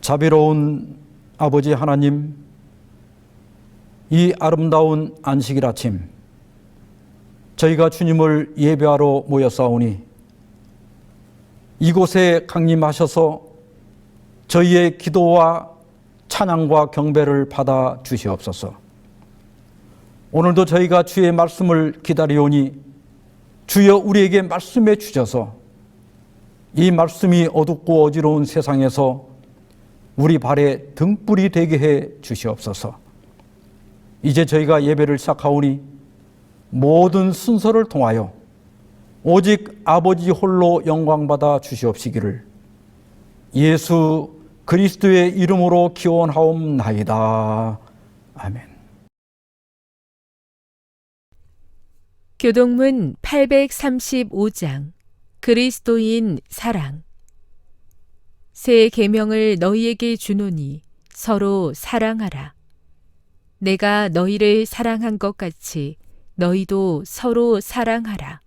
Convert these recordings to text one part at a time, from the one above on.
자비로운 아버지 하나님, 이 아름다운 안식일 아침 저희가 주님을 예배하러 모였사오니 이곳에 강림하셔서 저희의 기도와 찬양과 경배를 받아 주시옵소서. 오늘도 저희가 주의 말씀을 기다리오니 주여 우리에게 말씀해 주셔서 이 말씀이 어둡고 어지러운 세상에서 우리 발에 등불이 되게 해 주시옵소서. 이제 저희가 예배를 시작하오니 모든 순서를 통하여 오직 아버지 홀로 영광받아 주시옵시기를 예수 그리스도의 이름으로 기원하옵나이다. 아멘. 교동문 835장 그리스도인 사랑. 새 계명을 너희에게 주노니 서로 사랑하라. 내가 너희를 사랑한 것 같이 너희도 서로 사랑하라.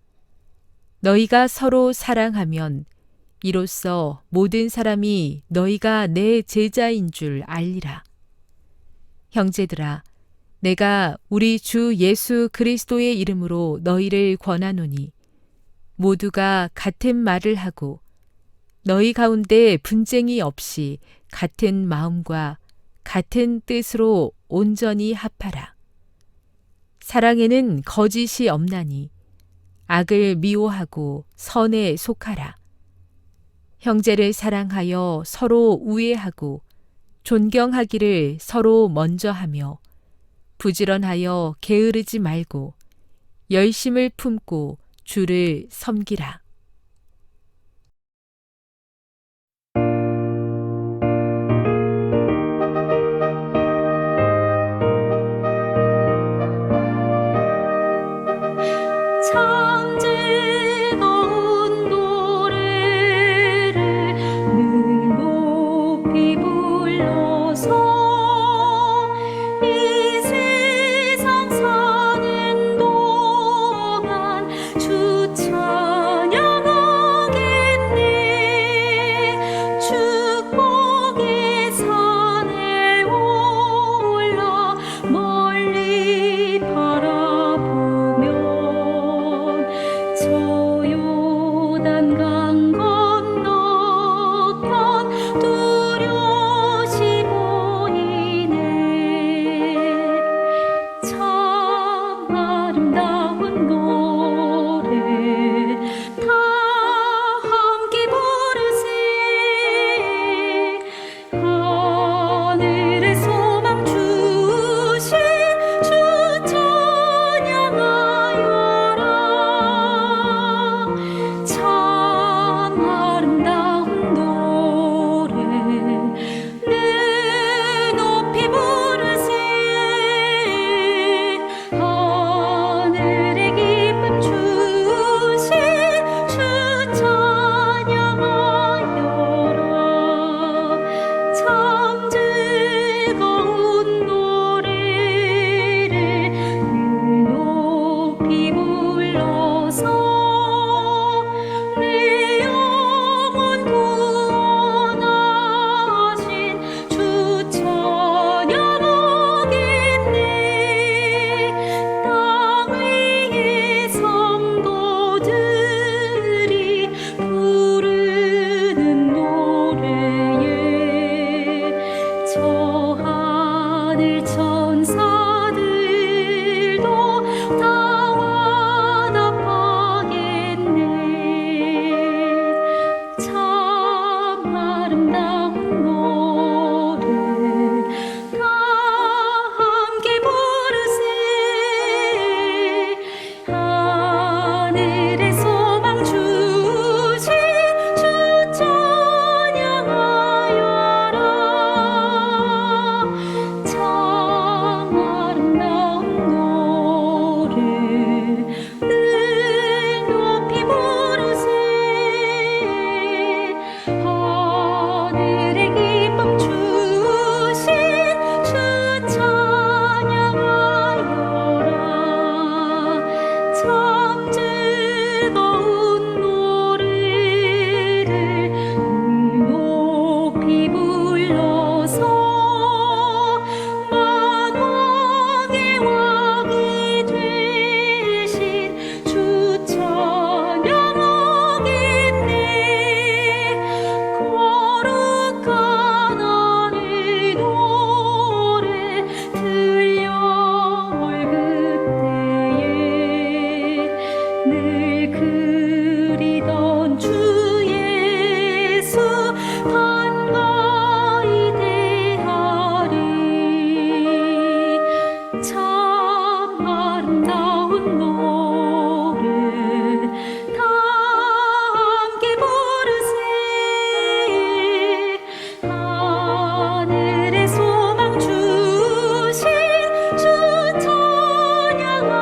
너희가 서로 사랑하면 이로써 모든 사람이 너희가 내 제자인 줄 알리라. 형제들아, 내가 우리 주 예수 그리스도의 이름으로 너희를 권하노니 모두가 같은 말을 하고 너희 가운데 분쟁이 없이 같은 마음과 같은 뜻으로 온전히 합하라. 사랑에는 거짓이 없나니 악을 미워하고 선에 속하라. 형제를 사랑하여 서로 우애하고 존경하기를 서로 먼저 하며 부지런하여 게으르지 말고 열심을 품고 주를 섬기라. 참 즐거운 노래를 늘 높이 불러서 이 세상 사는 동안 주 찬양하겠네. 축복의 산에 올라 멀리 바라보면 조용 그리던 주 예수 반가이 대하리. 참 아름다운 노래 다 함께 부르세. 하늘의 소망 주신 주 찬양하여라.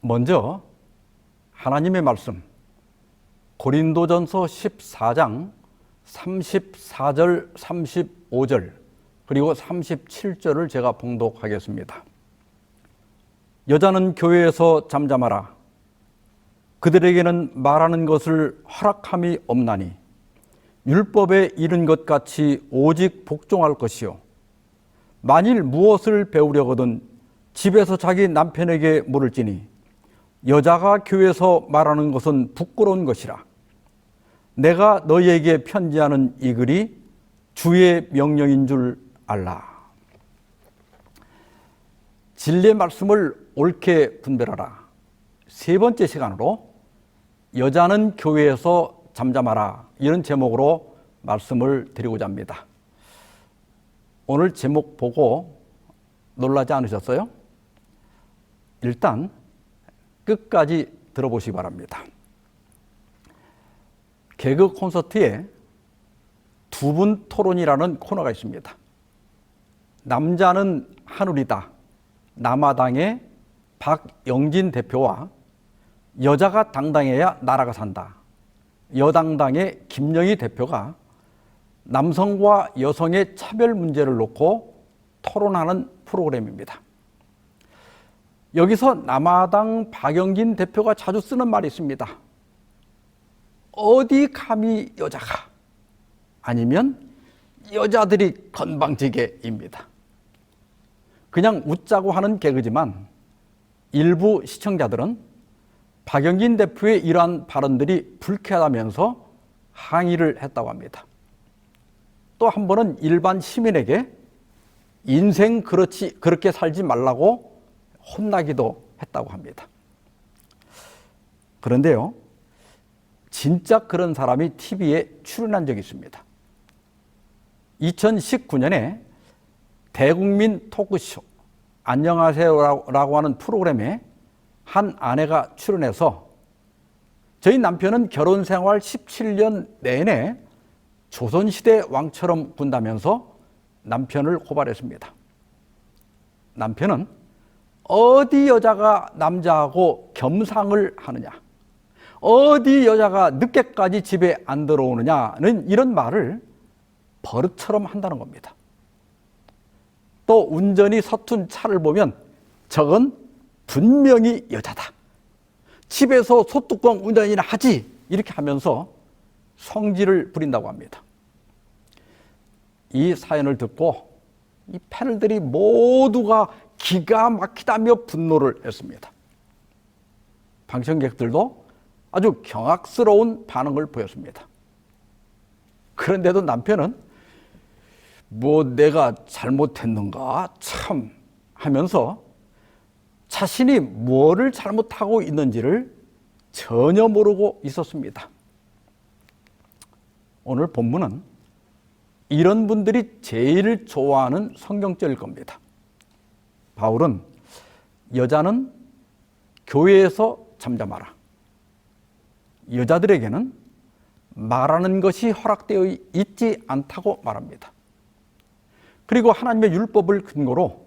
먼저 하나님의 말씀 고린도전서 14장 34절, 35절 그리고 37절을 제가 봉독하겠습니다. 여자는 교회에서 잠잠하라. 그들에게는 말하는 것을 허락함이 없나니 율법에 이른 것 같이 오직 복종할 것이요 만일 무엇을 배우려거든 집에서 자기 남편에게 물을지니 여자가 교회에서 말하는 것은 부끄러운 것이라. 내가 너희에게 편지하는 이 글이 주의 명령인 줄 알라. 진리의 말씀을 옳게 분별하라. 세 번째 시간으로 여자는 교회에서 잠잠하라, 이런 제목으로 말씀을 드리고자 합니다. 오늘 제목 보고 놀라지 않으셨어요? 일단 끝까지 들어보시기 바랍니다. 개그 콘서트에 두 분 토론이라는 코너가 있습니다. 남자는 하늘이다, 남아당의 박영진 대표와 여자가 당당해야 나라가 산다, 여당당의 김영희 대표가 남성과 여성의 차별 문제를 놓고 토론하는 프로그램입니다. 여기서 남아당 박영진 대표가 자주 쓰는 말이 있습니다. 어디 감히 여자가, 아니면 여자들이 건방지게입니다. 그냥 웃자고 하는 개그지만 일부 시청자들은 박영진 대표의 이러한 발언들이 불쾌하다면서 항의를 했다고 합니다. 또 한 번은 일반 시민에게 인생 그렇게 살지 말라고 혼나기도 했다고 합니다. 그런데요, 진짜 그런 사람이 TV에 출연한 적이 있습니다. 2019년에 대국민 토크쇼 안녕하세요라고 하는 프로그램에 한 아내가 출연해서 저희 남편은 결혼 생활 17년 내내 조선시대 왕처럼 군다면서 남편을 고발했습니다. 남편은 어디 여자가 남자하고 겸상을 하느냐, 어디 여자가 늦게까지 집에 안 들어오느냐는 이런 말을 버릇처럼 한다는 겁니다. 또 운전이 서툰 차를 보면 저건 분명히 여자다, 집에서 소뚜껑 운전이나 하지, 이렇게 하면서 성질을 부린다고 합니다. 이 사연을 듣고 이 패널들이 모두가 기가 막히다며 분노를 했습니다. 방청객들도 아주 경악스러운 반응을 보였습니다. 그런데도 남편은 내가 잘못했는가 참 하면서 자신이 뭐를 잘못하고 있는지를 전혀 모르고 있었습니다. 오늘 본문은 이런 분들이 제일 좋아하는 성경절일 겁니다. 바울은 여자는 교회에서 잠잠하라, 여자들에게는 말하는 것이 허락되어 있지 않다고 말합니다. 그리고 하나님의 율법을 근거로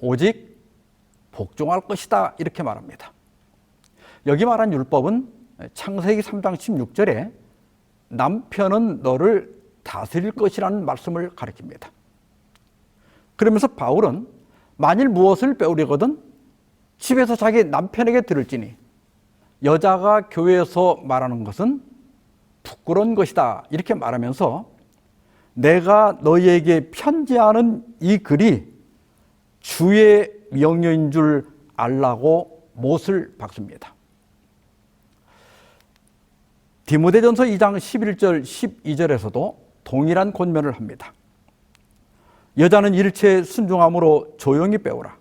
오직 복종할 것이다, 이렇게 말합니다. 여기 말한 율법은 창세기 3장 16절에 남편은 너를 다스릴 것이라는 말씀을 가리킵니다. 그러면서 바울은 만일 무엇을 배우려거든 집에서 자기 남편에게 들을지니 여자가 교회에서 말하는 것은 부끄러운 것이다, 이렇게 말하면서 내가 너희에게 편지하는 이 글이 주의 명령인 줄 알라고 못을 박습니다. 디모데전서 2장 11절 12절에서도 동일한 권면을 합니다. 여자는 일체에 순종함으로 조용히 배우라.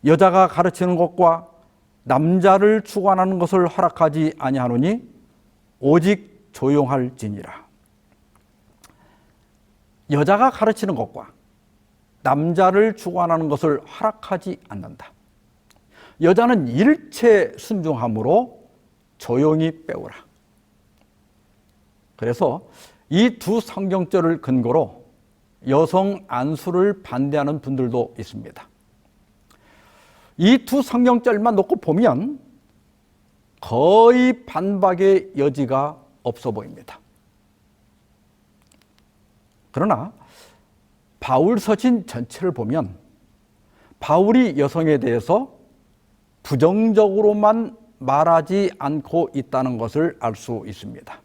여자가 가르치는 것과 남자를 주관하는 것을 허락하지 아니하노니 오직 조용할지니라. 여자가 가르치는 것과 남자를 주관하는 것을 허락하지 않는다. 여자는 일체 순종함으로 조용히 배우라. 그래서 이 두 성경절을 근거로 여성 안수를 반대하는 분들도 있습니다. 이 두 성경절만 놓고 보면 거의 반박의 여지가 없어 보입니다. 그러나 바울 서신 전체를 보면 바울이 여성에 대해서 부정적으로만 말하지 않고 있다는 것을 알 수 있습니다.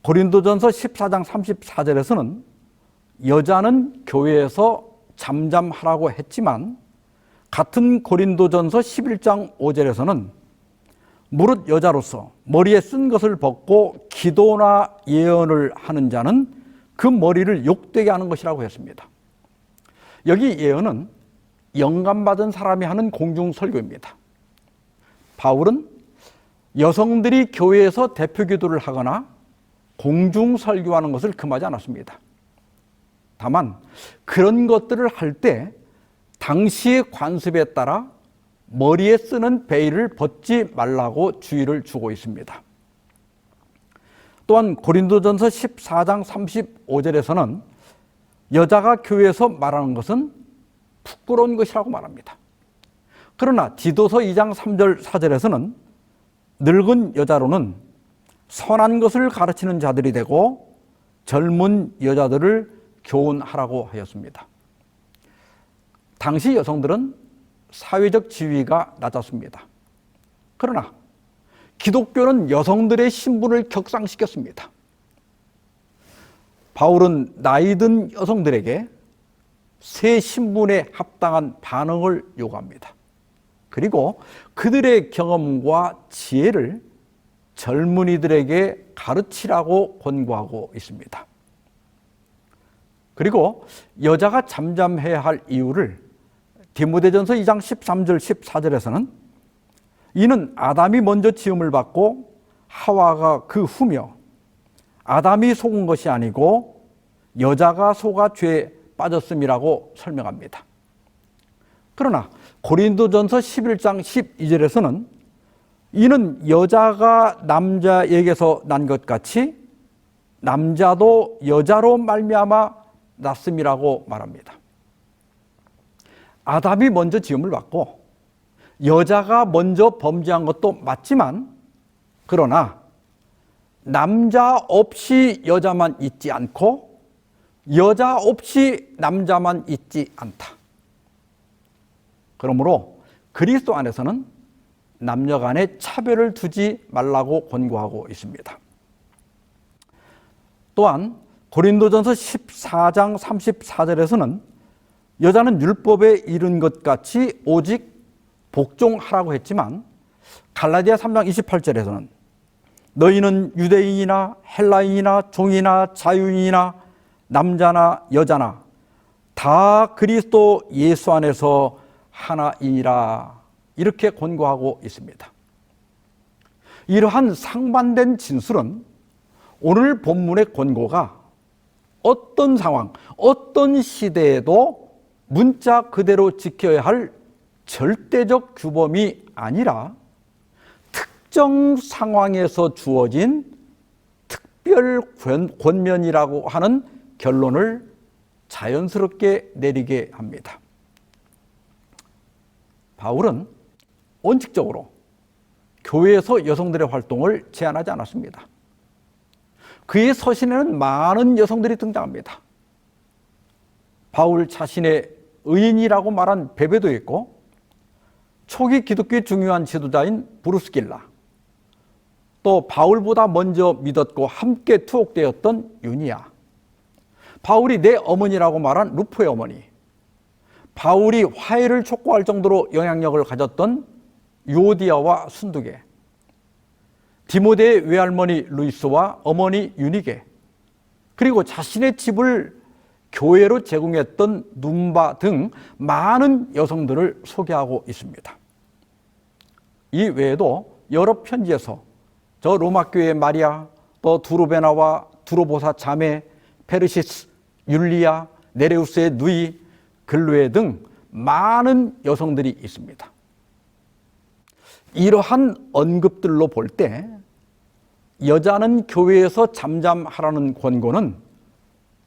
고린도전서 14장 34절에서는 여자는 교회에서 잠잠하라고 했지만 같은 고린도전서 11장 5절에서는 무릇 여자로서 머리에 쓴 것을 벗고 기도나 예언을 하는 자는 그 머리를 욕되게 하는 것이라고 했습니다. 여기 예언은 영감받은 사람이 하는 공중 설교입니다. 바울은 여성들이 교회에서 대표 기도를 하거나 공중 설교하는 것을 금하지 않았습니다. 다만 그런 것들을 할 때 당시의 관습에 따라 머리에 쓰는 베일을 벗지 말라고 주의를 주고 있습니다. 또한 고린도전서 14장 35절에서는 여자가 교회에서 말하는 것은 부끄러운 것이라고 말합니다. 그러나 디도서 2장 3절 4절에서는 늙은 여자로는 선한 것을 가르치는 자들이 되고 젊은 여자들을 교훈하라고 하였습니다. 당시 여성들은 사회적 지위가 낮았습니다. 그러나 기독교는 여성들의 신분을 격상시켰습니다. 바울은 나이든 여성들에게 새 신분에 합당한 반응을 요구합니다. 그리고 그들의 경험과 지혜를 젊은이들에게 가르치라고 권고하고 있습니다. 그리고 여자가 잠잠해야 할 이유를 디모데전서 2장 13절 14절에서는 이는 아담이 먼저 지음을 받고 하와가 그 후며 아담이 속은 것이 아니고 여자가 속아 죄에 빠졌음이라고 설명합니다. 그러나 고린도전서 11장 12절에서는 이는 여자가 남자에게서 난 것 같이 남자도 여자로 말미암아 났음이라고 말합니다. 아담이 먼저 지음을 받고 여자가 먼저 범죄한 것도 맞지만 그러나 남자 없이 여자만 있지 않고 여자 없이 남자만 있지 않다. 그러므로 그리스도 안에서는 남녀 간에 차별을 두지 말라고 권고하고 있습니다. 또한 고린도전서 14장 34절에서는 여자는 율법에 이른 것 같이 오직 복종하라고 했지만 갈라디아 3장 28절에서는 너희는 유대인이나 헬라인이나 종이나 자유인이나 남자나 여자나 다 그리스도 예수 안에서 하나이니라 이렇게 권고하고 있습니다. 이러한 상반된 진술은 오늘 본문의 권고가 어떤 상황, 어떤 시대에도 문자 그대로 지켜야 할 절대적 규범이 아니라 특정 상황에서 주어진 특별 권면이라고 하는 결론을 자연스럽게 내리게 합니다. 바울은 원칙적으로 교회에서 여성들의 활동을 제한하지 않았습니다. 그의 서신에는 많은 여성들이 등장합니다. 바울 자신의 의인이라고 말한 베베도 있고 초기 기독교의 중요한 지도자인 브루스길라, 또 바울보다 먼저 믿었고 함께 투옥되었던 유니아, 바울이 내 어머니라고 말한 루포의 어머니, 바울이 화해를 촉구할 정도로 영향력을 가졌던 유오디아와 순두계, 디모데의 외할머니 루이스와 어머니 유니게, 그리고 자신의 집을 교회로 제공했던 눈바 등 많은 여성들을 소개하고 있습니다. 이 외에도 여러 편지에서 저 로마교회의 마리아, 또 두루베나와 두로보사 자매, 페르시스, 율리아, 네레우스의 누이, 글로에 등 많은 여성들이 있습니다. 이러한 언급들로 볼 때 여자는 교회에서 잠잠하라는 권고는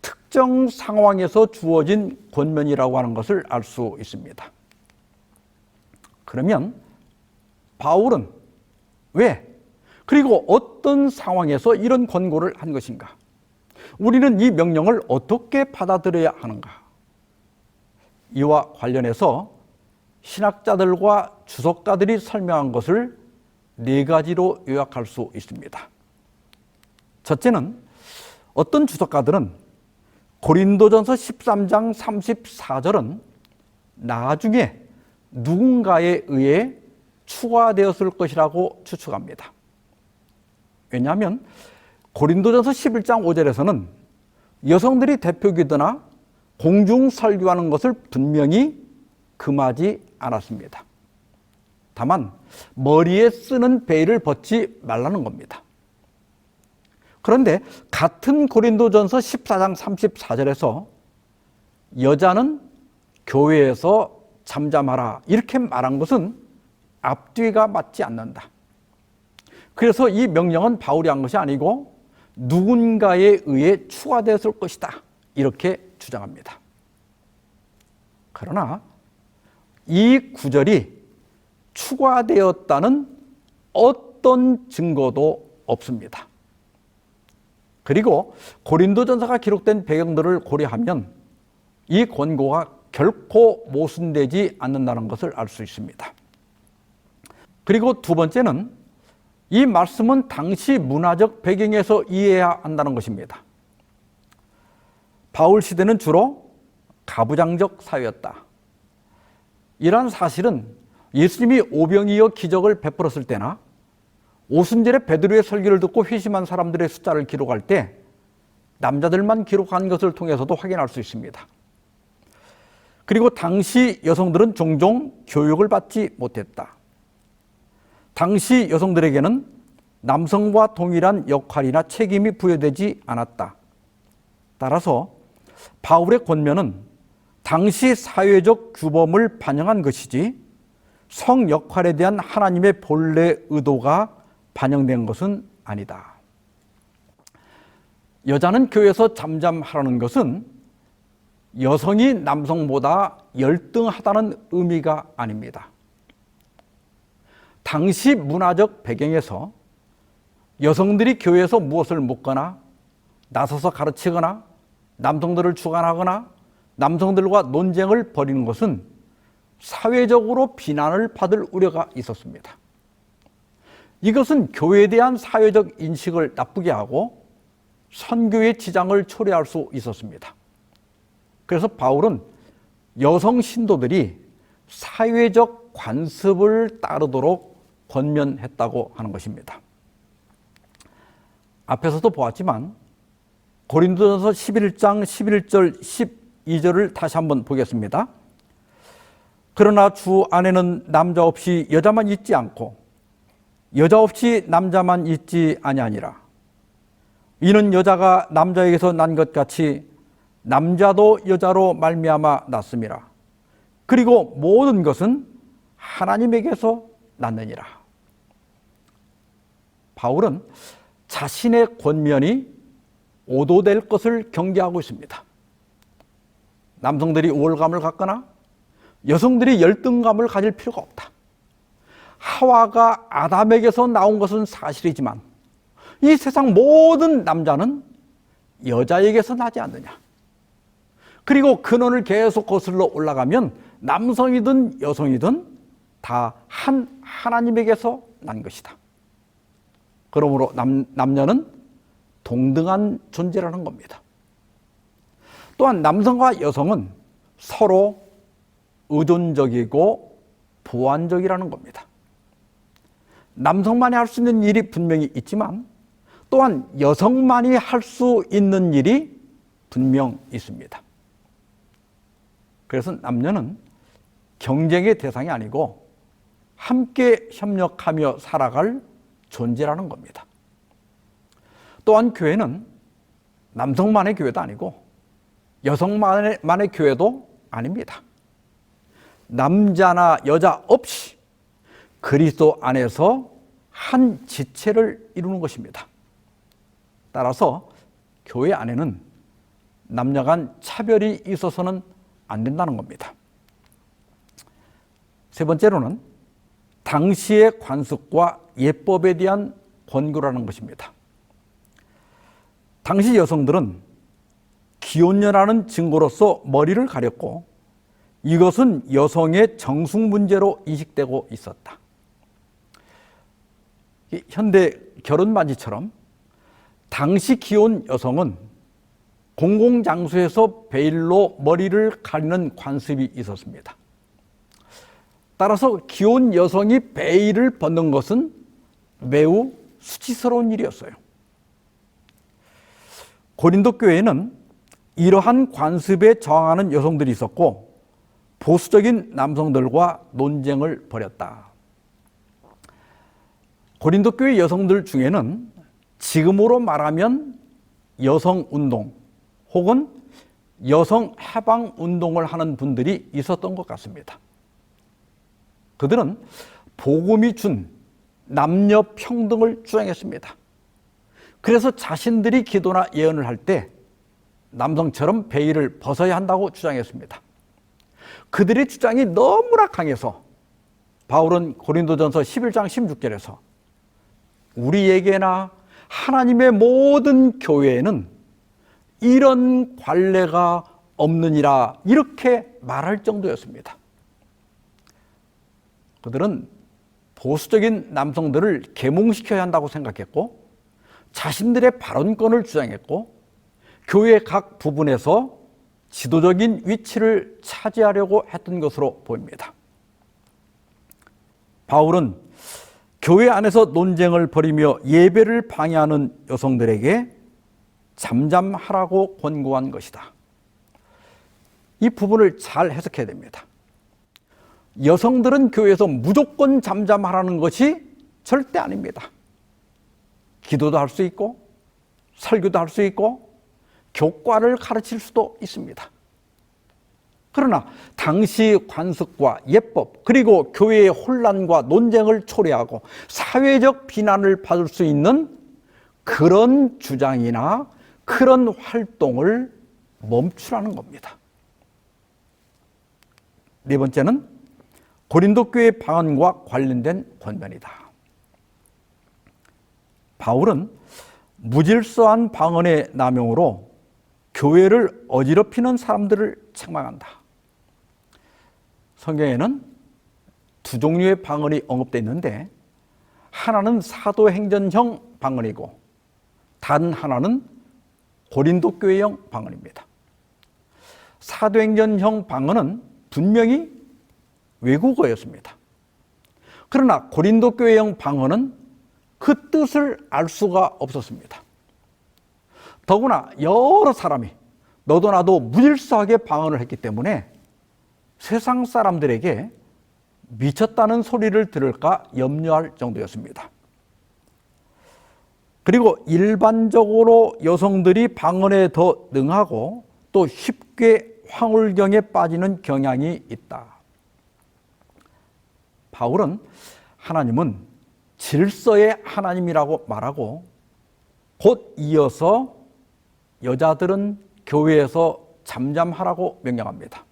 특정 상황에서 주어진 권면이라고 하는 것을 알 수 있습니다. 그러면 바울은 왜? 그리고 어떤 상황에서 이런 권고를 한 것인가? 우리는 이 명령을 어떻게 받아들여야 하는가? 이와 관련해서 신학자들과 주석가들이 설명한 것을 네 가지로 요약할 수 있습니다. 첫째는 어떤 주석가들은 고린도전서 13장 34절은 나중에 누군가에 의해 추가되었을 것이라고 추측합니다. 왜냐하면 고린도전서 11장 5절에서는 여성들이 대표기도나 공중 설교하는 것을 분명히 금하지 않았습니다. 다만 머리에 쓰는 베일을 벗지 말라는 겁니다. 그런데 같은 고린도전서 14장 34절에서 여자는 교회에서 잠잠하라 이렇게 말한 것은 앞뒤가 맞지 않는다. 그래서 이 명령은 바울이 한 것이 아니고 누군가에 의해 추가되었을 것이다 이렇게 주장합니다. 그러나 이 구절이 추가되었다는 어떤 증거도 없습니다. 그리고 고린도전서가 기록된 배경들을 고려하면 이 권고가 결코 모순되지 않는다는 것을 알 수 있습니다. 그리고 두 번째는 이 말씀은 당시 문화적 배경에서 이해해야 한다는 것입니다. 바울 시대는 주로 가부장적 사회였다. 이러한 사실은 예수님이 오병이어 기적을 베풀었을 때나 오순절에 베드로의 설교를 듣고 회심한 사람들의 숫자를 기록할 때 남자들만 기록한 것을 통해서도 확인할 수 있습니다. 그리고 당시 여성들은 종종 교육을 받지 못했다. 당시 여성들에게는 남성과 동일한 역할이나 책임이 부여되지 않았다. 따라서 바울의 권면은 당시 사회적 규범을 반영한 것이지 성 역할에 대한 하나님의 본래 의도가 반영된 것은 아니다. 여자는 교회에서 잠잠하라는 것은 여성이 남성보다 열등하다는 의미가 아닙니다. 당시 문화적 배경에서 여성들이 교회에서 무엇을 묻거나 나서서 가르치거나 남성들을 주관하거나 남성들과 논쟁을 벌이는 것은 사회적으로 비난을 받을 우려가 있었습니다. 이것은 교회에 대한 사회적 인식을 나쁘게 하고 선교의 지장을 초래할 수 있었습니다. 그래서 바울은 여성 신도들이 사회적 관습을 따르도록 권면했다고 하는 것입니다. 앞에서도 보았지만 고린도전서 11장 11절 12절을 다시 한번 보겠습니다. 그러나 주 안에는 남자 없이 여자만 있지 않고 여자 없이 남자만 있지 아니하니라. 이는 여자가 남자에게서 난 것 같이 남자도 여자로 말미암아 났음이라. 그리고 모든 것은 하나님에게서 났느니라. 바울은 자신의 권면이 오도될 것을 경계하고 있습니다. 남성들이 우월감을 갖거나 여성들이 열등감을 가질 필요가 없다. 하와가 아담에게서 나온 것은 사실이지만 이 세상 모든 남자는 여자에게서 나지 않느냐. 그리고 근원을 계속 거슬러 올라가면 남성이든 여성이든 다 한 하나님에게서 난 것이다. 그러므로 남녀는 동등한 존재라는 겁니다. 또한 남성과 여성은 서로 의존적이고 보완적이라는 겁니다. 남성만이 할 수 있는 일이 분명히 있지만 또한 여성만이 할 수 있는 일이 분명 있습니다. 그래서 남녀는 경쟁의 대상이 아니고 함께 협력하며 살아갈 존재라는 겁니다. 또한 교회는 남성만의 교회도 아니고 여성만의 교회도 아닙니다. 남자나 여자 없이 그리스도 안에서 한 지체를 이루는 것입니다. 따라서 교회 안에는 남녀 간 차별이 있어서는 안 된다는 겁니다. 세 번째로는 당시의 관습과 예법에 대한 권고라는 것입니다. 당시 여성들은 기혼녀라는 증거로서 머리를 가렸고 이것은 여성의 정숙 문제로 인식되고 있었다. 현대 결혼 반지처럼 당시 기혼 여성은 공공장소에서 베일로 머리를 가리는 관습이 있었습니다. 따라서 기혼 여성이 베일을 벗는 것은 매우 수치스러운 일이었어요. 고린도 교회에는 이러한 관습에 저항하는 여성들이 있었고 보수적인 남성들과 논쟁을 벌였다. 고린도 교회 여성들 중에는 지금으로 말하면 여성운동 혹은 여성 해방운동을 하는 분들이 있었던 것 같습니다. 그들은 복음이 준 남녀 평등을 주장했습니다. 그래서 자신들이 기도나 예언을 할 때 남성처럼 베일을 벗어야 한다고 주장했습니다. 그들의 주장이 너무나 강해서 바울은 고린도전서 11장 16절에서 우리에게나 하나님의 모든 교회에는 이런 관례가 없느니라 이렇게 말할 정도였습니다. 그들은 보수적인 남성들을 계몽시켜야 한다고 생각했고 자신들의 발언권을 주장했고 교회 각 부분에서 지도적인 위치를 차지하려고 했던 것으로 보입니다. 바울은 교회 안에서 논쟁을 벌이며 예배를 방해하는 여성들에게 잠잠하라고 권고한 것이다. 이 부분을 잘 해석해야 됩니다. 여성들은 교회에서 무조건 잠잠하라는 것이 절대 아닙니다. 기도도 할 수 있고 설교도 할 수 있고 교과를 가르칠 수도 있습니다. 그러나 당시 관습과 예법 그리고 교회의 혼란과 논쟁을 초래하고 사회적 비난을 받을 수 있는 그런 주장이나 그런 활동을 멈추라는 겁니다. 네 번째는 고린도 교회 방언과 관련된 권면이다. 바울은 무질서한 방언의 남용으로 교회를 어지럽히는 사람들을 책망한다. 성경에는 두 종류의 방언이 언급되어 있는데 하나는 사도행전형 방언이고 단 하나는 고린도 교회형 방언입니다. 사도행전형 방언은 분명히 외국어였습니다. 그러나 고린도 교회형 방언은 그 뜻을 알 수가 없었습니다. 더구나 여러 사람이 너도 나도 무질서하게 방언을 했기 때문에 세상 사람들에게 미쳤다는 소리를 들을까 염려할 정도였습니다. 그리고 일반적으로 여성들이 방언에 더 능하고 또 쉽게 황홀경에 빠지는 경향이 있다. 바울은 하나님은 질서의 하나님이라고 말하고 곧 이어서 여자들은 교회에서 잠잠하라고 명령합니다.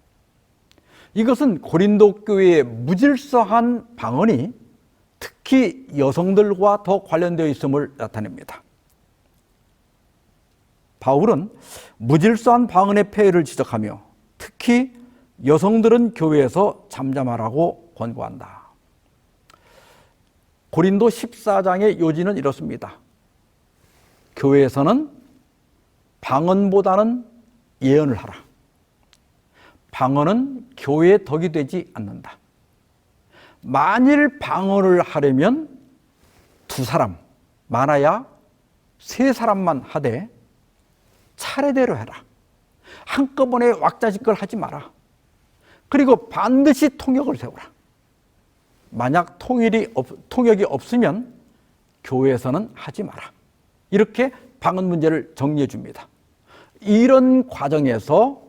이것은 고린도 교회의 무질서한 방언이 특히 여성들과 더 관련되어 있음을 나타냅니다. 바울은 무질서한 방언의 폐해를 지적하며 특히 여성들은 교회에서 잠잠하라고 권고한다. 고린도 14장의 요지는 이렇습니다. 교회에서는 방언보다는 예언을 하라. 방언은 교회의 덕이 되지 않는다. 만일 방언을 하려면 두 사람, 많아야 세 사람만 하되 차례대로 해라. 한꺼번에 왁자지껄 하지 마라. 그리고 반드시 통역을 세우라. 만약 통역이 없으면 교회에서는 하지 마라. 이렇게 방언 문제를 정리해 줍니다. 이런 과정에서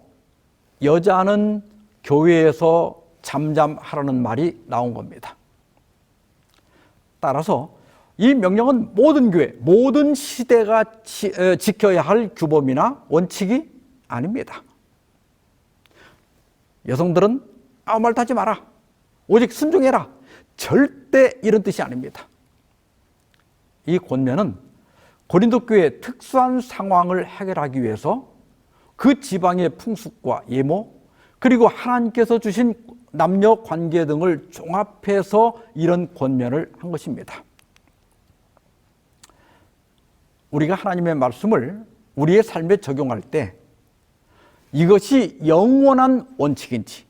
여자는 교회에서 잠잠하라는 말이 나온 겁니다. 따라서 이 명령은 모든 교회, 모든 시대가 지켜야 할 규범이나 원칙이 아닙니다. 여성들은 아무 말도 하지 마라. 오직 순종해라. 절대 이런 뜻이 아닙니다. 이 권면은 고린도 교회의 특수한 상황을 해결하기 위해서 그 지방의 풍습과 예모, 그리고 하나님께서 주신 남녀 관계 등을 종합해서 이런 권면을 한 것입니다. 우리가 하나님의 말씀을 우리의 삶에 적용할 때 이것이 영원한 원칙인지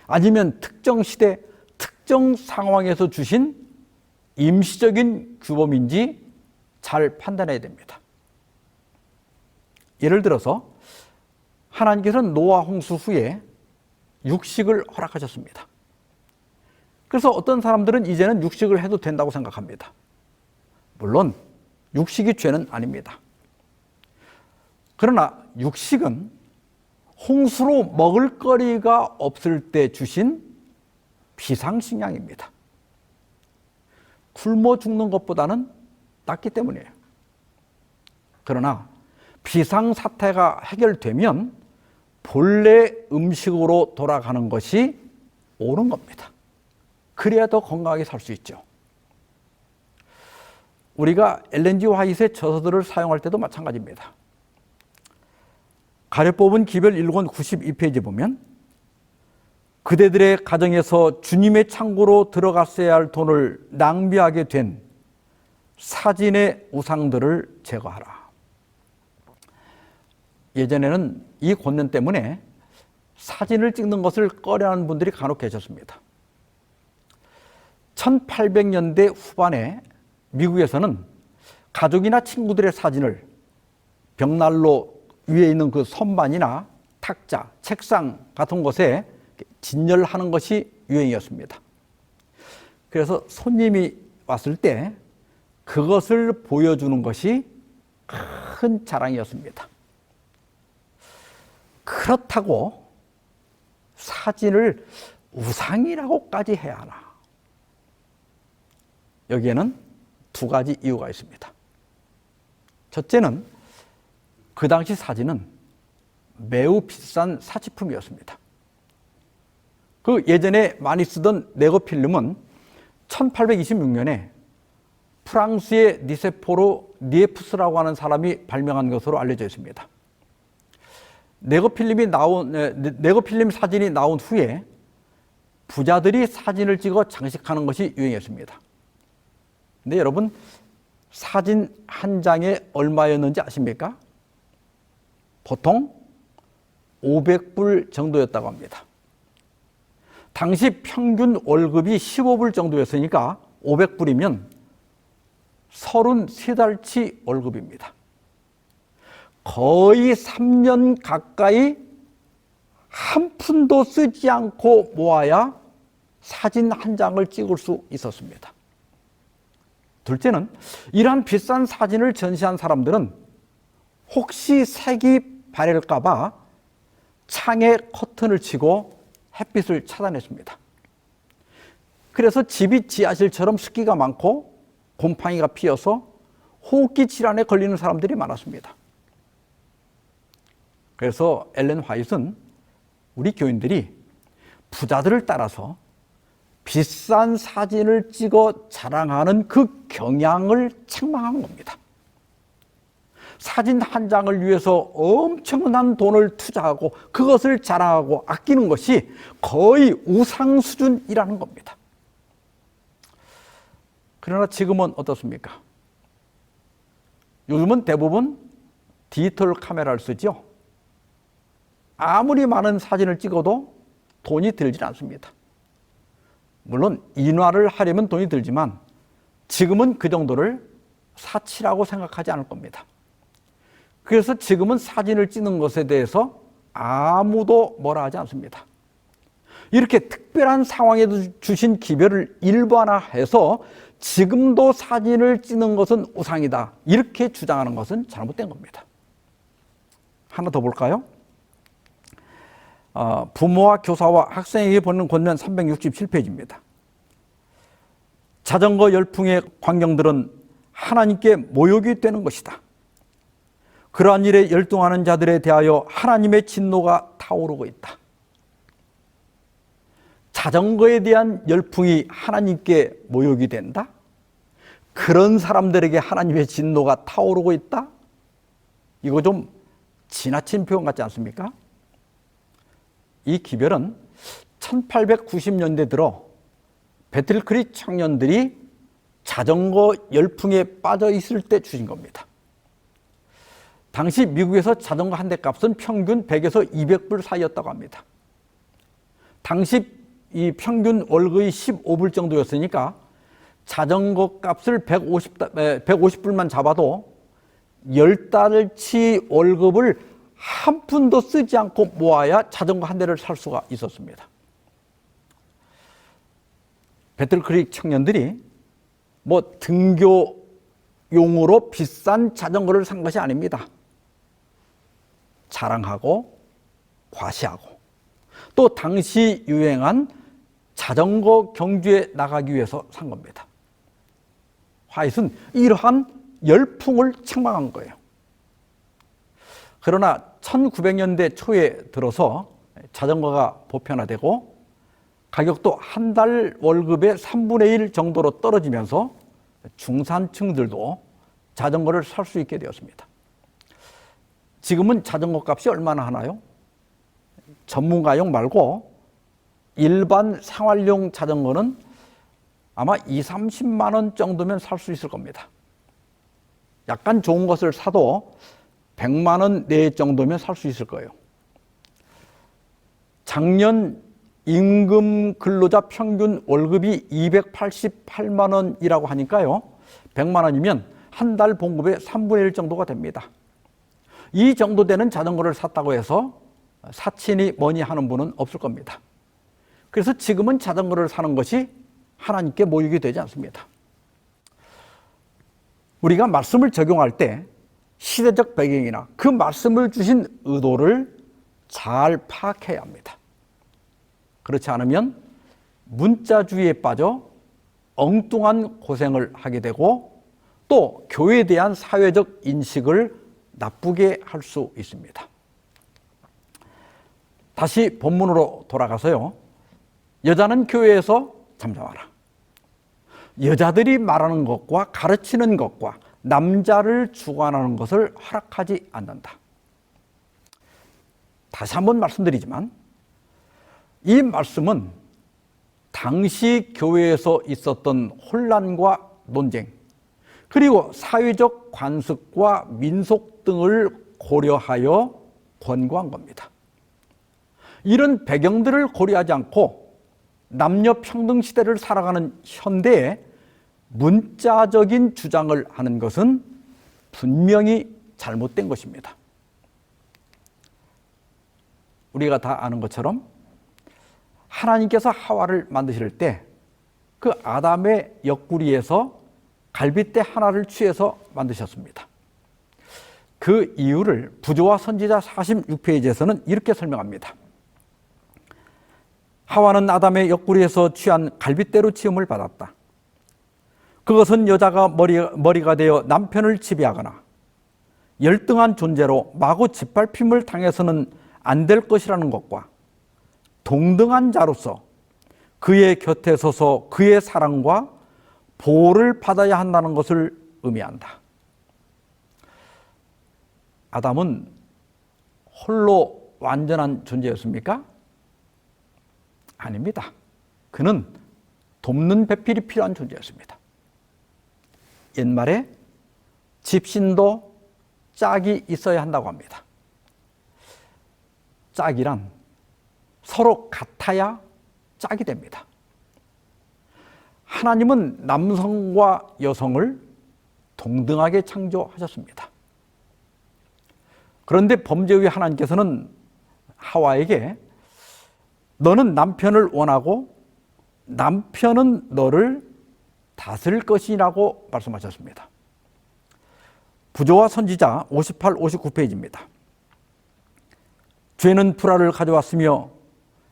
아니면 특정 시대, 특정 상황에서 주신 임시적인 규범인지 잘 판단해야 됩니다. 예를 들어서 하나님께서는 노아 홍수 후에 육식을 허락하셨습니다. 그래서 어떤 사람들은 이제는 육식을 해도 된다고 생각합니다. 물론 육식이 죄는 아닙니다. 그러나 육식은 홍수로 먹을 거리가 없을 때 주신 비상식량입니다. 굶어 죽는 것보다는 낫기 때문이에요. 그러나 비상사태가 해결되면 본래 음식으로 돌아가는 것이 옳은 겁니다. 그래야 더 건강하게 살 수 있죠. 우리가 엘렌 G 화이트의 저서들을 사용할 때도 마찬가지입니다. 가려 뽑은 기별 1권 92페이지 보면 그대들의 가정에서 주님의 창고로 들어갔어야 할 돈을 낭비하게 된 사진의 우상들을 제거하라. 예전에는 이 권면 때문에 사진을 찍는 것을 꺼려하는 분들이 간혹 계셨습니다. 1800년대 후반에 미국에서는 가족이나 친구들의 사진을 벽난로 위에 있는 그 선반이나 탁자, 책상 같은 곳에 진열하는 것이 유행이었습니다. 그래서 손님이 왔을 때 그것을 보여주는 것이 큰 자랑이었습니다. 그렇다고 사진을 우상이라고까지 해야 하나? 여기에는 두 가지 이유가 있습니다. 첫째는 그 당시 사진은 매우 비싼 사치품이었습니다. 그 예전에 많이 쓰던 네거필름은 1826년에 프랑스의 니세포르 니에프스라고 하는 사람이 발명한 것으로 알려져 있습니다. 네거필름 사진이 나온 후에 부자들이 사진을 찍어 장식하는 것이 유행했습니다. 근데 여러분, 사진 한 장에 얼마였는지 아십니까? 보통 500불 정도였다고 합니다. 당시 평균 월급이 15불 정도였으니까 500불이면 33달치 월급입니다. 거의 3년 가까이 한 푼도 쓰지 않고 모아야 사진 한 장을 찍을 수 있었습니다. 둘째는 이러한 비싼 사진을 전시한 사람들은 혹시 색이 바렐까 봐 창에 커튼을 치고 햇빛을 차단했습니다. 그래서 집이 지하실처럼 습기가 많고 곰팡이가 피어서 호흡기 질환에 걸리는 사람들이 많았습니다. 그래서 엘렌 화이트는 우리 교인들이 부자들을 따라서 비싼 사진을 찍어 자랑하는 그 경향을 책망한 겁니다. 사진 한 장을 위해서 엄청난 돈을 투자하고 그것을 자랑하고 아끼는 것이 거의 우상 수준이라는 겁니다. 그러나 지금은 어떻습니까? 요즘은 대부분 디지털 카메라를 쓰죠. 아무리 많은 사진을 찍어도 돈이 들지 않습니다. 물론 인화를 하려면 돈이 들지만 지금은 그 정도를 사치라고 생각하지 않을 겁니다. 그래서 지금은 사진을 찍는 것에 대해서 아무도 뭐라 하지 않습니다. 이렇게 특별한 상황에도 주신 기별을 일반화해서 지금도 사진을 찍는 것은 우상이다, 이렇게 주장하는 것은 잘못된 겁니다. 하나 더 볼까요? 부모와 교사와 학생에게 보내는 권면 367페이지입니다. 자전거 열풍의 광경들은 하나님께 모욕이 되는 것이다. 그러한 일에 열중하는 자들에 대하여 하나님의 진노가 타오르고 있다. 자전거에 대한 열풍이 하나님께 모욕이 된다? 그런 사람들에게 하나님의 진노가 타오르고 있다? 이거 좀 지나친 표현 같지 않습니까? 이 기별은 1890년대 들어 배틀크릭 청년들이 자전거 열풍에 빠져 있을 때 주신 겁니다. 당시 미국에서 자전거 한 대 값은 평균 100에서 200불 사이였다고 합니다. 당시 이 평균 월급이 15불 정도였으니까 자전거 값을 150불만 잡아도 10달치 월급을 한 푼도 쓰지 않고 모아야 자전거 한 대를 살 수가 있었습니다. 배틀크릭 청년들이 뭐 등교용으로 비싼 자전거를 산 것이 아닙니다. 자랑하고 과시하고 또 당시 유행한 자전거 경주에 나가기 위해서 산 겁니다. 화이트는 이러한 열풍을 책망한 거예요. 그러나 1900년대 초에 들어서 자전거가 보편화되고 가격도 한 달 월급의 3분의 1 정도로 떨어지면서 중산층들도 자전거를 살 수 있게 되었습니다. 지금은 자전거 값이 얼마나 하나요? 전문가용 말고 일반 생활용 자전거는 아마 20-30만 원 정도면 살 수 있을 겁니다. 약간 좋은 것을 사도 100만 원 내 정도면 살 수 있을 거예요. 작년 임금 근로자 평균 월급이 288만 원이라고 하니까요. 100만 원이면 한 달 봉급의 3분의 1 정도가 됩니다. 이 정도 되는 자전거를 샀다고 해서 사치니 뭐니 하는 분은 없을 겁니다. 그래서 지금은 자전거를 사는 것이 하나님께 모욕이 되지 않습니다. 우리가 말씀을 적용할 때 시대적 배경이나 그 말씀을 주신 의도를 잘 파악해야 합니다. 그렇지 않으면 문자주의에 빠져 엉뚱한 고생을 하게 되고 또 교회에 대한 사회적 인식을 나쁘게 할 수 있습니다. 다시 본문으로 돌아가서요. 여자는 교회에서 잠잠하라. 여자들이 말하는 것과 가르치는 것과 남자를 주관하는 것을 허락하지 않는다. 다시 한번 말씀드리지만 이 말씀은 당시 교회에서 있었던 혼란과 논쟁 그리고 사회적 관습과 민속 등을 고려하여 권고한 겁니다. 이런 배경들을 고려하지 않고 남녀 평등 시대를 살아가는 현대에 문자적인 주장을 하는 것은 분명히 잘못된 것입니다. 우리가 다 아는 것처럼 하나님께서 하와를 만드실 때 그 아담의 옆구리에서 갈빗대 하나를 취해서 만드셨습니다. 그 이유를 부조와 선지자 46페이지에서는 이렇게 설명합니다. 하와는 아담의 옆구리에서 취한 갈빗대로 지음을 받았다. 그것은 여자가 머리가 되어 남편을 지배하거나 열등한 존재로 마구 짓밟힘을 당해서는 안 될 것이라는 것과 동등한 자로서 그의 곁에 서서 그의 사랑과 보호를 받아야 한다는 것을 의미한다. 아담은 홀로 완전한 존재였습니까? 아닙니다. 그는 돕는 배필이 필요한 존재였습니다. 옛말에 집신도 짝이 있어야 한다고 합니다. 짝이란 서로 같아야 짝이 됩니다. 하나님은 남성과 여성을 동등하게 창조하셨습니다. 그런데 범죄 후에 하나님께서는 하와에게 너는 남편을 원하고 남편은 너를 다스릴 것이라고 말씀하셨습니다. 부조와 선지자 58, 59페이지입니다. 죄는 불화를 가져왔으며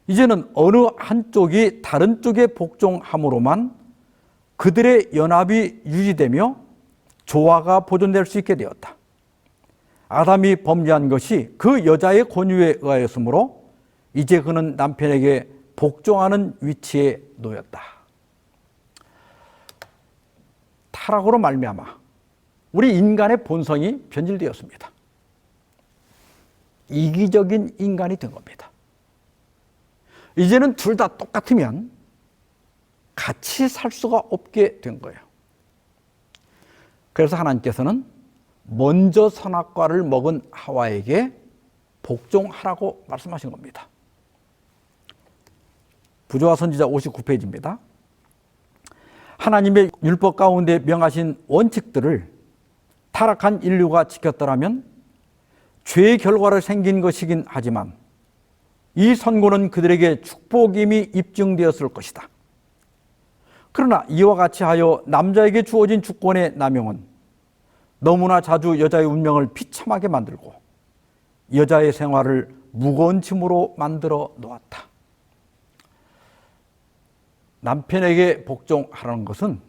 이제는 어느 한쪽이 다른 쪽에 복종함으로만 그들의 연합이 유지되며 조화가 보존될 수 있게 되었다. 아담이 범죄한 것이 그 여자의 권유에 의하였으므로 이제 그는 남편에게 복종하는 위치에 놓였다. 타락으로 말미암아 우리 인간의 본성이 변질되었습니다. 이기적인 인간이 된 겁니다. 이제는 둘 다 똑같으면 같이 살 수가 없게 된 거예요. 그래서 하나님께서는 먼저 선악과를 먹은 하와에게 복종하라고 말씀하신 겁니다. 부조화 선지자 59페이지입니다. 하나님의 율법 가운데 명하신 원칙들을 타락한 인류가 지켰더라면 죄의 결과로 생긴 것이긴 하지만 이 선고는 그들에게 축복임이 입증되었을 것이다. 그러나 이와 같이 하여 남자에게 주어진 주권의 남용은 너무나 자주 여자의 운명을 비참하게 만들고 여자의 생활을 무거운 짐으로 만들어 놓았다. 남편에게 복종하라는 것은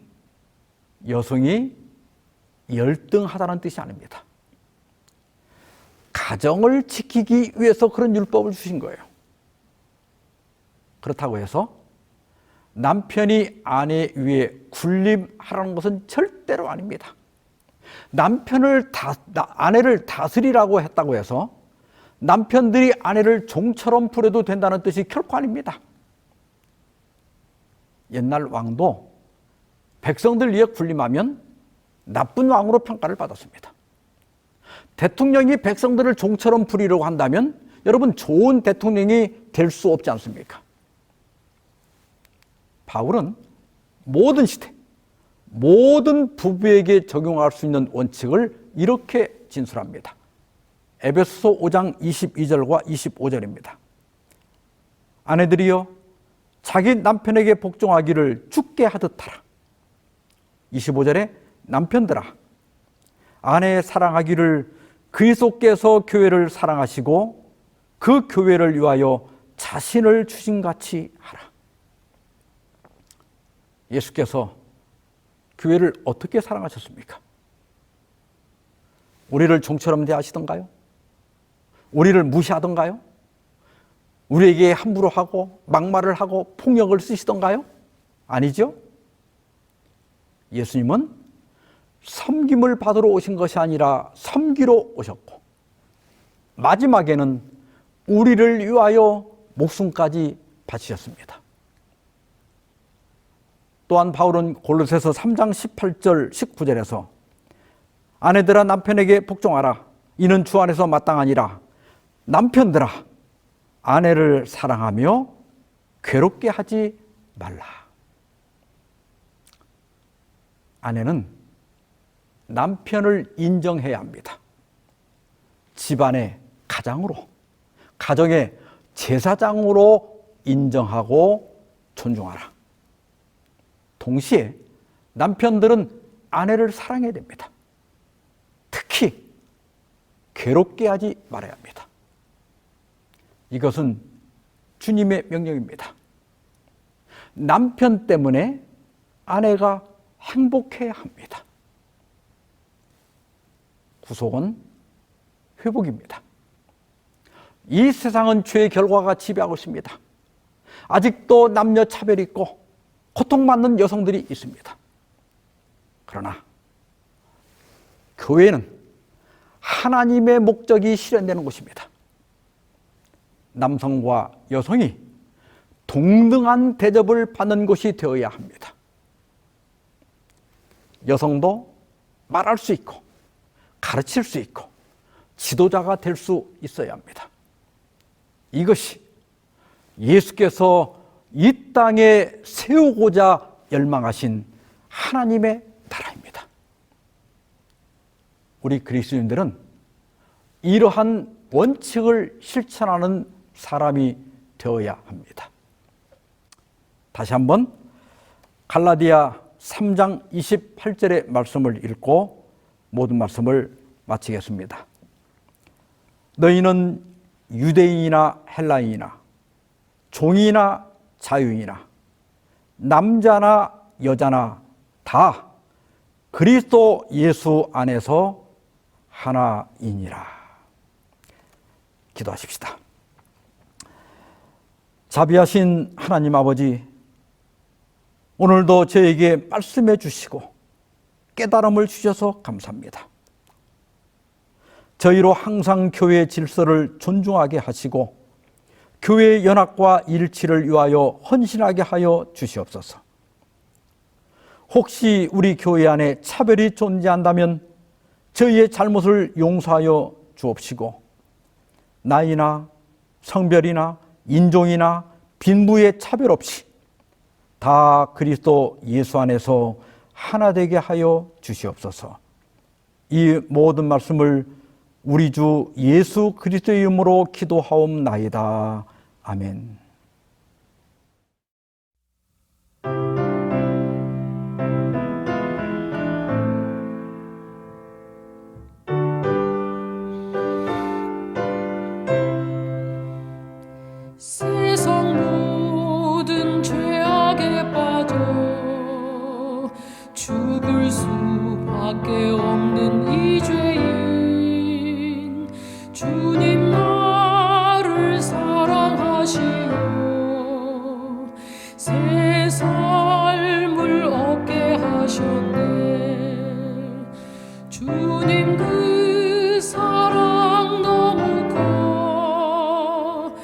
여성이 열등하다는 뜻이 아닙니다. 가정을 지키기 위해서 그런 율법을 주신 거예요. 그렇다고 해서 남편이 아내 위에 군림하라는 것은 절대로 아닙니다. 아내를 다스리라고 했다고 해서 남편들이 아내를 종처럼 부려도 된다는 뜻이 결코 아닙니다. 옛날 왕도 백성들 위에 군림하면 나쁜 왕으로 평가를 받았습니다. 대통령이 백성들을 종처럼 부리려고 한다면 여러분 좋은 대통령이 될 수 없지 않습니까? 바울은 모든 시대, 모든 부부에게 적용할 수 있는 원칙을 이렇게 진술합니다. 에베소서 5장 22절과 25절입니다. 아내들이여 자기 남편에게 복종하기를 주께 하듯 하라. 25절에 남편들아 아내 사랑하기를 그리스도께서 교회를 사랑하시고 그 교회를 위하여 자신을 주신같이 하라. 예수께서 교회를 어떻게 사랑하셨습니까? 우리를 종처럼 대하시던가요? 우리를 무시하던가요? 우리에게 함부로 하고 막말을 하고 폭력을 쓰시던가요? 아니죠? 예수님은 섬김을 받으러 오신 것이 아니라 섬기러 오셨고 마지막에는 우리를 위하여 목숨까지 바치셨습니다. 또한 바울은 골로새서 3장 18절 19절에서 아내들아 남편에게 복종하라. 이는 주 안에서 마땅하니라. 남편들아 아내를 사랑하며 괴롭게 하지 말라. 아내는 남편을 인정해야 합니다. 집안의 가장으로, 가정의 제사장으로 인정하고 존중하라. 동시에 남편들은 아내를 사랑해야 됩니다. 특히 괴롭게 하지 말아야 합니다. 이것은 주님의 명령입니다. 남편 때문에 아내가 행복해야 합니다. 구속은 회복입니다. 이 세상은 죄의 결과가 지배하고 있습니다. 아직도 남녀 차별이 있고 고통받는 여성들이 있습니다. 그러나 교회는 하나님의 목적이 실현되는 곳입니다. 남성과 여성이 동등한 대접을 받는 곳이 되어야 합니다. 여성도 말할 수 있고 가르칠 수 있고 지도자가 될 수 있어야 합니다. 이것이 예수께서 이 땅에 세우고자 열망하신 하나님의 나라입니다. 우리 그리스도인들은 이러한 원칙을 실천하는 사람이 되어야 합니다. 다시 한번 갈라디아 3장 28절의 말씀을 읽고 모든 말씀을 마치겠습니다. 너희는 유대인이나 헬라인이나 종이나 자유인이나 남자나 여자나 다 그리스도 예수 안에서 하나이니라. 기도하십시다. 자비하신 하나님 아버지, 오늘도 저에게 말씀해 주시고 깨달음을 주셔서 감사합니다. 저희로 항상 교회의 질서를 존중하게 하시고 교회의 연합과 일치를 위하여 헌신하게 하여 주시옵소서. 혹시 우리 교회 안에 차별이 존재한다면 저희의 잘못을 용서하여 주옵시고, 나이나 성별이나 인종이나 빈부의 차별 없이 다 그리스도 예수 안에서 하나 되게 하여 주시옵소서. 이 모든 말씀을 우리 주 예수 그리스도의 이름으로 기도하옵나이다. 아멘. 세상 모든 죄악에 빠져 죽을 수밖에 없는 이 죄인, 주님 나를 사랑하시어 새 삶을 얻게 하셨네. 주님 그 사랑 너무 커.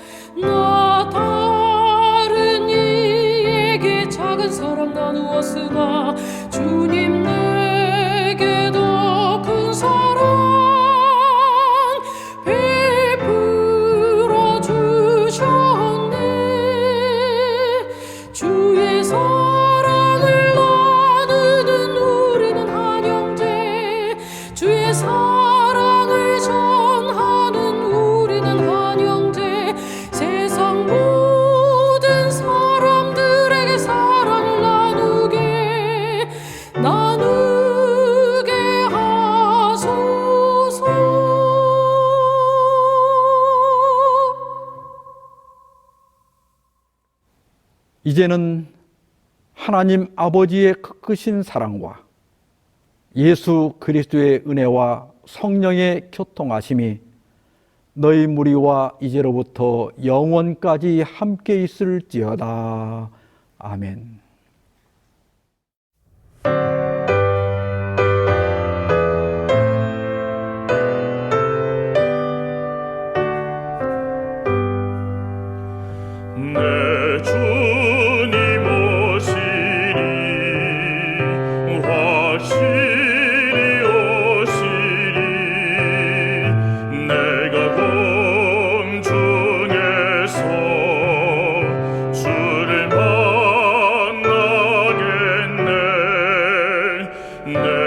나 다른 이에게 작은 사랑 나누었으나 주님 내게 더 큰 사랑 베풀어 주셨네. 주의 사랑을 나누는 우리는 한 형제, 주의 사랑을 전하는 우리는 한 형제. 세상 모든 사람들에게 사랑을 나누게 하소서. 이제는 하나님 아버지의 크신 사랑과 예수 그리스도의 은혜와 성령의 교통하심이 너희 무리와 이제로부터 영원까지 함께 있을지어다. 아멘. 내 주님 오시리 확실히 오시리 내가 공중에서 주를 만나겠네 내